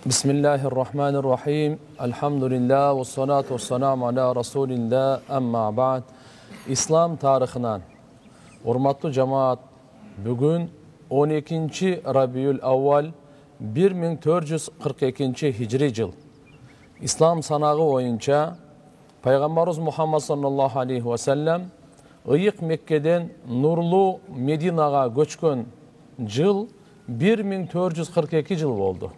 Bismillahirrahmanirrahim. Elhamdülillah ve salatu ve selamu ala Resulillah. Amma ba'd. İslam tarixinan hurmatlı cemaat, bugün 12 Rabiul Avval 1442 Hicri yıl. İslam sanağı boyunca Peygamberimiz Muhammed sallallahu aleyhi ve sellem ıyık Mekke'den nurlu Medinaga göçkön yıl 1442 yıl oldu.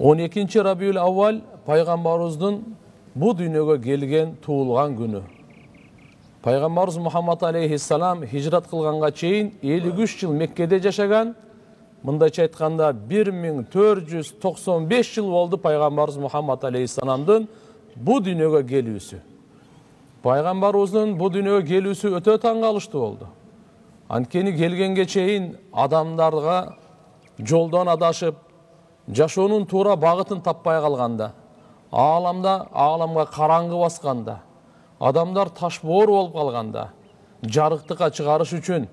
12 Rabiul Avval Peygamberimizin bu dünyaya gelgen tuğulgan günü. Peygamberimiz Muhammed aleyhisselam hicret kılganга çeyin 53 yıl Mekke'de yaşagan. Mındayça aytkanda 1495 yıl oldu Peygamberimiz Muhammed aleyhisselam'dın bu dünyaya gelüsü. Peygamberimizin bu dünyaya gelüsü öte tаңғалыштуу oldu. Ankeni gelgenge çeyin adamlarga joldan adaşıp жашоонун туура багытын таппай калганда, ааламга караңгы басканда, адамдар ташбоор болуп калганда, жарыктыкка чыгарыш үчүн,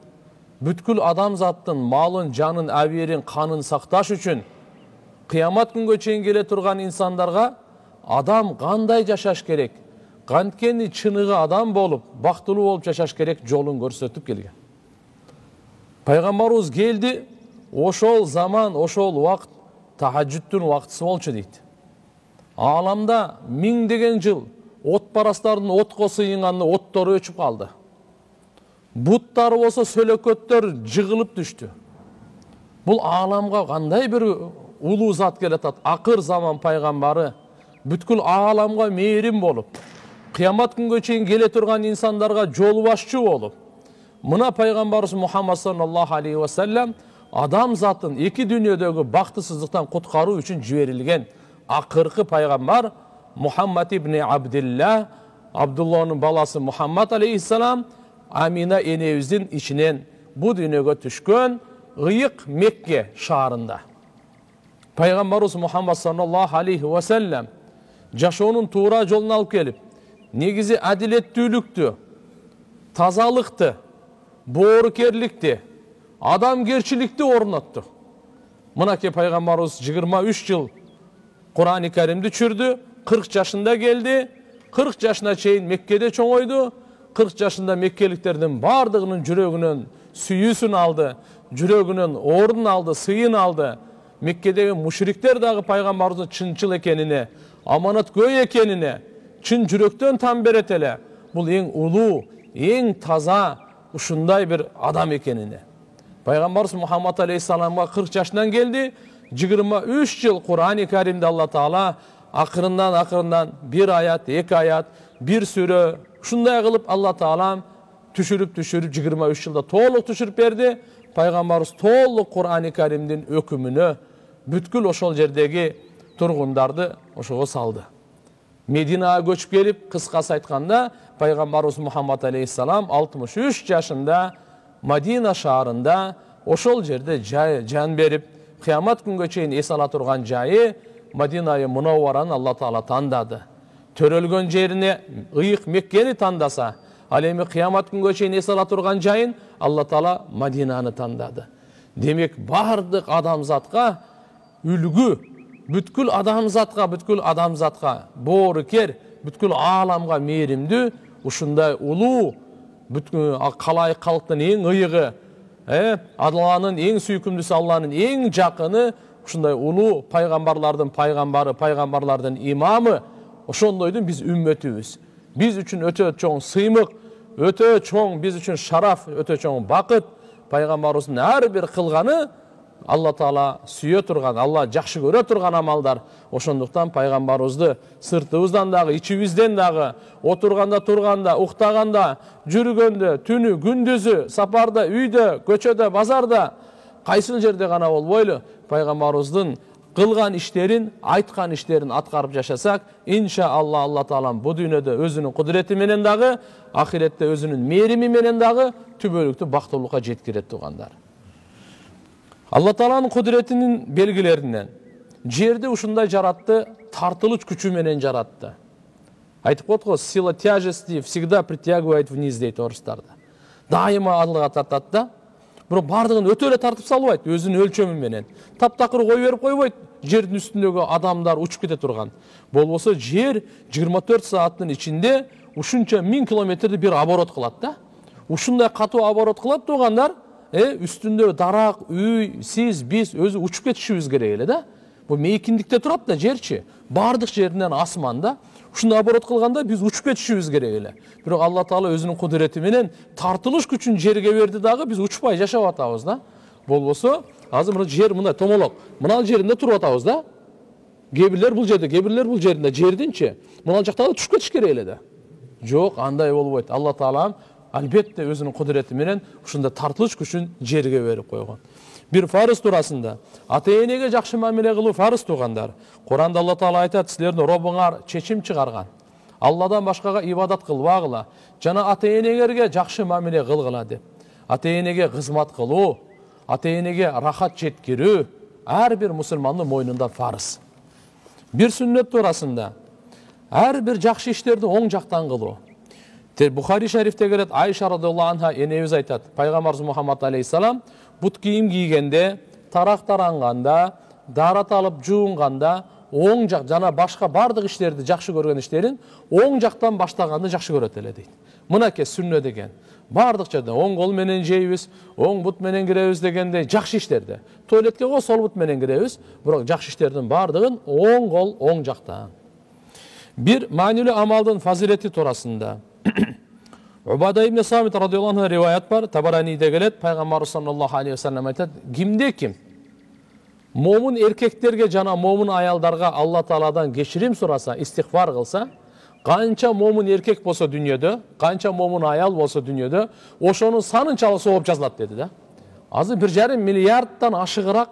бүткүл адамзаттын малын, жанын, абийирин, канын сакташ үчүн кыямат күнгө чейин келе турган инсандарга адам кандай жашаш керек, канткени чыныгы адам болуп, бактылуу болуп жашаш керек жолун көрсөтүп келген. Пайгамбарыбыз келди, ошол заман, ошол убакыт tahajjüttün vaktisi bolчу дейт. Ааламда миңдеген жыл отпарастардын отко сыйынганда оттору өчүп калды. Буттар болсо сөлөкөттөр жыгылып түштү. Бул ааламга кандай бир улуу зат келатат. Акыр заман пайгамбары бүткүл ааламга мээрим болуп, кыямат күнгө чейин келе турган инсандарга жол башчы болуп, мына пайгамбарыбыз Мухаммад саллаллаху алейхи ва саллям адам затын эки дүйнөдөгү бактысыздыктан куткаруу үчүн жиберилген акыркы пайгамбар Мухаммад ибн Абдилла, Абдулланын баласы Мухаммад алейхиссалам, Амина энебиздин ичинен бу дүйнөгө түшкөн ыйык Мекке шаарында. Пайгамбарыбыз Мухаммад саллаллаху алейхи ва саллям жашоонун туура жолун алып келип, негизи адилеттүүлүктү, тазалыкты, боорукерликти, адамгерчиликти орнотtu. Мынакей пайгамбарыбыз 23 жыл Кур'ан-ы Керимди түшүрдү, 40 жашында келди, 40 жашына чейин Меккеде чоңойду, 40 жашында меккеликтердин бардыгынын жүрөгүнөн сүйүүсүн алды, жүрөгүнөн ордун алды, сыйын алды. Меккедеги мушриктер дагы пайгамбарыбыздын чынчыл экенине, аманаткөй экенине чын жүрөктөн тан берет эле. Бул эң улуу, эң таза ушундай бир адам экенине. Пайгамбарыбыз Мухаммад алейхиссаламга 40 жашынан келди, 23 жыл Кур'ан-ы Керимде Алла Таала акырындан бир аят, эки аят, бир сүрө ушундай кылып Алла Таала түшүрүп 23 жылда толук түшүрүп берди. Пайгамбарыбыз толук Кур'ан-ы Керимдин өкүмүнө бүткүл ошол жердеги тургундарды ошого салды. Мединага көчүп келип, кыскасы айтканда, Пайгамбарыбыз Мухаммад алейхиссалам 63 жашында Мадина шаарында ошол жерде жан берип, кыямат күнгө чейин эс ала турган жайы Мадинайы Мунаввараны Алла Таала тандады. Төрөлгөн жерине ыйык Меккени тандаса, ал эми кыямат күнгө чейин эс ала турган жайын Алла Таала Мадинаны тандады. Демек бардык адамзатка үлгү, бүткүл адамзатка боорукер, бүткүл ааламга мээримдүү, ушундай улуу бүткүл калайык калктын эң ыйыгы, Алланын эң сүйкүмдүүсү, Алланын эң жакыны, ушундай улуу пайгамбарлардын пайгамбары, пайгамбарлардын имамы, ошондойдун биз үммөтүбүз. Биз үчүн өтө чоң сыймык, өтө чоң биз үчүн шараф, өтө чоң бакыт. Пайгамбарыбыздын ар бир кылганы Алла Таала сүйө турган, Алла жакшы көрө турган амалдар. Ошондуктан пайгамбарыбызды сыртыбыздан дагы, ичибизден дагы, отурганда, турганда, уктаганда, жүргөндө, түнү, күндүзү, сапарда, үйдө, көчөдө, базарда, кайсыл жерде гана болбойлу, пайгамбарыбыздын кылган иштерин, айткан иштерин аткарып жашасак, иншаалла Алла Таалам бу дүйнөдө өзүнүн кудурети менен дагы, ахиретте өзүнүн мээрими менен дагы түбөлүктүү бактылыкка жеткирет тугандар. Алла Тааланын кудуретинин белгилеринен жерди ушундай жаратты, тартылыч күчү менен жаратты. Айтып коет го, сила тяжести всегда притягивает вниз дейт орустарда. Дайыма адылга тартат да, бирок бардыгын өтө эле тартып салбайт, өзүнүн өлчөмү менен. Таптакыр кой берип койбойт. жердин üstündөгü адамдар учуп кете турган. Болбосо жер 24 сааттын ичинде ушунча 1000 километрди бир оборот кылат да. Ушундай катуу оборот кылат тугандар, üstünde дарак, үй, сиз, биз өзү учуп кетишибиз керек эле да. Бул мейкиндикте турат да жерчи. Бардык жеринен асманда ушундай оборот кылганда биз учуп кетишибиз керек эле. Бирок Алла Таала өзүнүн кудурети менен тартылыш күчүн жерге берди дагы биз учпай жашап атабыз да. Болбосо азыр мына жер мындай томолок. Мына жеринде туруп атабыз да. Кээ бул жерде, кээ бул жеринде жердинчи. Мына жакта түшүп кетиш керек эле да. Жок, андай болбойт. Алла Таала албетте өзүнүн кудурети менен ушундай тартылыш күчүн жерге берип койгон. Bir farz турасында ата-энеге жакшы мамиле кылуу фарыз тугандар. Куранда Алла Таала айтат, силердин Робуңар чечим чыгарган. Алладан башкага ибадат кылбагыла, жана ата-энеңерге жакшы мамиле кылгыла деп. Ата-энеге кызмат кылуу, ата-энеге рахат жеткирүү ар бир мусулмандын мойнунда фарыз. Bir сүннөт турасында ар бир жакшы иштерди оң жактан кылуу. Бухари шарифте келет, Айша радиаллаху анха энебиз айтат, пайгамбарыбыз Мухаммад алейхиссалам бут кийим кийгенде, тарак таранганда, дарат алып жуунганда, оң жак жана башка бардык иштерди жакшы көргөн иштерин оң жактан баштаганды жакшы көрөт эле дейт. Мынакей сүннө деген. Бардык жерде оң кол менен жейбиз, оң бут менен киребиз дегенде жакшы иштерди. Туалетке го сол бут менен киребиз, бирок жакшы иштердин бардыгын оң кол оң жактан. Bir maňylы амалдын фазилети турасында Убада ибн Самит радиаллаху анху риваят бар, Табараниде келет, пайгамбар саллаллаху алейхи ва саллям айтат, кимде ким момун эркектерге жана момун аялдарга Алла Тааладан кечирим сураса, истигфар кылса, канча момун эркек болсо дүйнөдө, канча момун аял болсо дүйнөдө, ошонун санынчалык сооп жазылат деди да. Азыр 1,5 миллиардтан ашыгыраак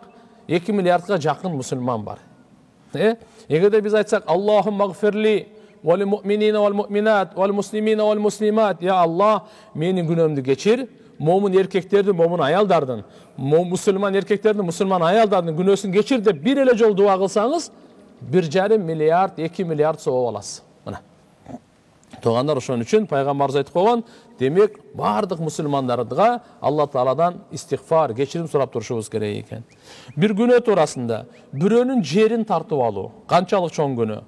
2 миллиардга жакын мусулман бар. Эгерде биз айтсак, Аллахумма гфирли вал муъминина вал муъминат вал муслимина вал муслимат, я Аллах, менин күнөөмдү кечир, момун эркектердин, момун аялдардын, мусулман эркектердин, мусулман аялдардын күнөөсүн кечир деп бир эле жолу дуа кылсаңыз, 1,5 миллиард, 2 миллиард сооп аласыз. Мына. Тугандар, ошон үчүн пайгамбарыбыз айтып койгон, демек бардык мусулмандардыга Алла Тааладан истигфар, кечирим сурап турушубуз керек экен. Bir күнөө турасында бирөөнүн жерин тартып алуу канчалык чоң күнөө.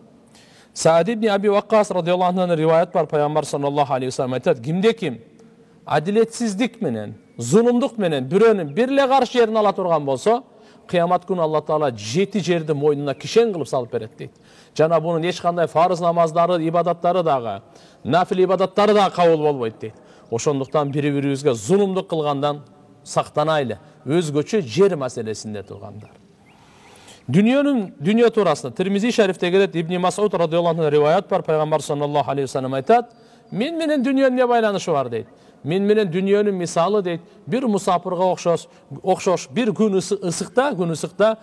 Саад ибн Аби Ваккас радиаллаху анху риваят бар, пайгамбар саллаллаху алейхи ва саллям айтат, кимде ким адилетсиздик менен, зулумдук менен бирөөнүн бир эле каршы жерин ала турган болсо, кыямат күнү Алла Таала 7 жерди мойнуна кишен кылып салып берет дейт. Жана бунун эч кандай фарыз намаздары, ибадаттары дагы, нафил ибадаттары дагы кабыл болбойт дейт. Ошондуктан бири-бирибизге зулумдук кылгандан сактанайлы, өзгөчө жер маселесинде тургандар. Dünya турасында Тирмизи шарифте келет, Ибн Масуд радиаллаху анху риваят бар, пайгамбар саллаллаху алейхи ва саллям айтат, мен менен дүниөнүн эмне байланышы бар дейт. Мен менен дүниөнүн мисалы дейт, бир мусапырга окшош, бир күн ысыкта,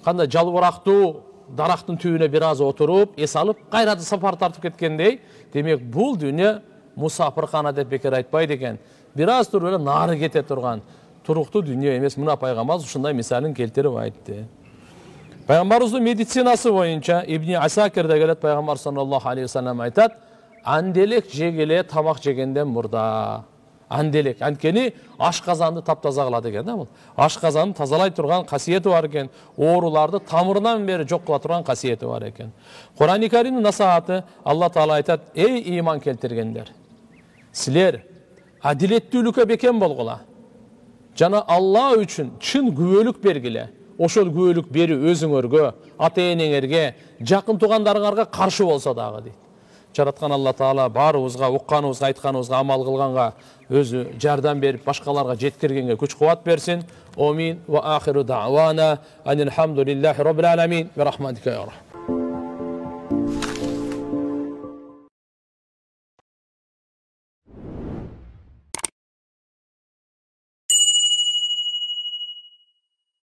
кандай жалбырактуу дарактын түбүнө бир аз отуруп, эс алып, кайраты сапар тартып кеткендей, демек бул дүнө мусапыркана деп бекер айтпайт экен. Бир аз туруп эле нары кете турган туруктуу дүнө эмес. Мына пайгамбар ушундай мисалын келтирип айтты. Пайгамбарыбыздын медицинасы боюнча Ибн Асакирде келет, пайгамбар саллаллаху алейхи ва саллям айтат, анделек жегеле тамак жегенден мурда. Анделек, анткени ашказанды таптаза кылат экен да бул. Ашказанды тазалай турган касиети бар экен, ооруларды тамырынан бери жок кыла турган касиети бар экен. Кур'ан-ы Каримдин насааты Алла Таала айтат, эй ыйман келтиргендер, силер адилеттүүлүккө бекем болгула. Жана Алла үчүн чын күбөлүк бергиле. Ошол күбөлүк берүү өзүңөргө, ата-энеңерге, жакын туугандарыңарга каршы болсо дагы дейт. Жараткан Алла Таала баарыбызга, укканыбызга, айтканыбызга амал кылганга өзү жардам берип, башкаларга жеткиргенге күч-кубат берсин. Амин. Ва ахиру дa'wana анил хамдулиллахи rabbil alamin. Ва рахматика я рахман.